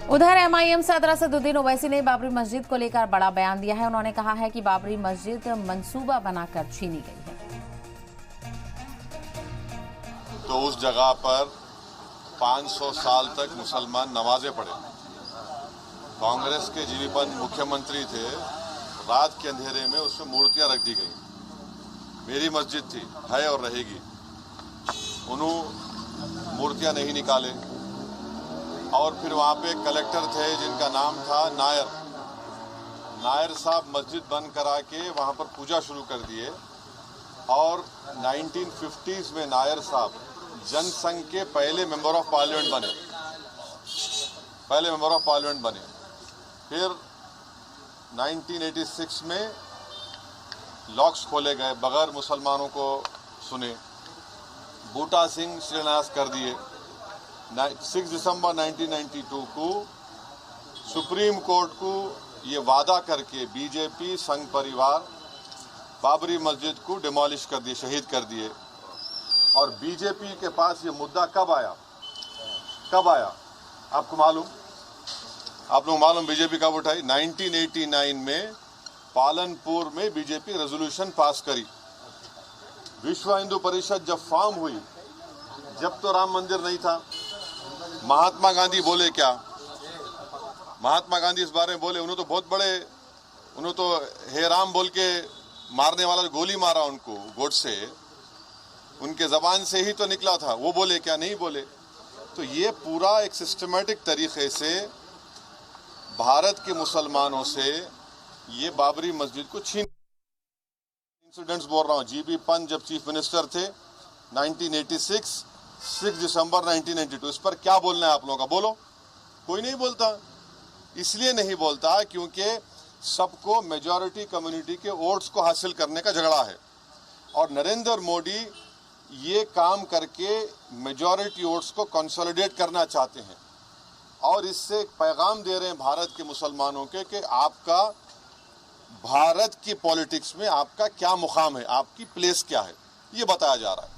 उधर एमआईएम सदर असदुद्दीन ओवैसी ने बाबरी मस्जिद को लेकर बड़ा बयान दिया है। उन्होंने कहा है कि बाबरी मस्जिद मंसूबा बनाकर छीनी गई है। तो उस जगह पर 500 साल तक मुसलमान नमाजें पढ़े। कांग्रेस के जीवी पंत मुख्यमंत्री थे, रात के अंधेरे में उसमें मूर्तियां रख दी गई। मेरी मस्जिद थी, है और रहेगी। उन्होंने मूर्तियां नहीं निकाले। और फिर वहां पे कलेक्टर थे जिनका नाम था नायर साहब मस्जिद बंद करा के वहां पर पूजा शुरू कर दिए। और 1950s में नायर साहब जनसंघ के पहले मेंबर ऑफ पार्लियामेंट बने। फिर 1986 में लॉक्स खोले गए, बगैर मुसलमानों को सुने। बूटा सिंह शिलान्यास कर दिए। 6 दिसंबर 1992 को सुप्रीम कोर्ट को ये वादा करके बीजेपी संघ परिवार बाबरी मस्जिद को डिमोलिश कर दिए, शहीद कर दिए। और बीजेपी के पास ये मुद्दा कब आया? आपको मालूम? आप लोग मालूम बीजेपी कब उठाई? 1989 में पालनपुर में बीजेपी रेजोल्यूशन पास करी। विश्व हिंदू परिषद जब फॉर्म हुई, जब तो राम मंदिर नहीं था। महात्मा गांधी बोले क्या? महात्मा गांधी इस बारे में बोले, उन्होंने तो बहुत बड़े, उन्होंने तो हे राम बोल के मारने वाला गोली मारा उनको गोडसे, उनके जबान से ही तो निकला था। वो बोले क्या? नहीं बोले। तो ये पूरा एक सिस्टमेटिक तरीके से भारत के मुसलमानों से ये बाबरी मस्जिद को छीन। इंसिडेंट्स बोल रहा हूँ। जीबी पंत जब चीफ मिनिस्टर थे 1986, 6 दिसंबर 1992, इस पर क्या बोलना है आप लोगों का? बोलो। कोई नहीं बोलता। इसलिए नहीं बोलता क्योंकि सबको मेजॉरिटी कम्युनिटी के वोट्स को हासिल करने का झगड़ा है। और नरेंद्र मोदी ये काम करके मेजॉरिटी वोट्स को कंसोलिडेट करना चाहते हैं। और इससे एक पैगाम दे रहे हैं भारत के मुसलमानों के कि आपका भारत की पॉलिटिक्स में आपका क्या मुकाम है, आपकी प्लेस क्या है, ये बताया जा रहा है।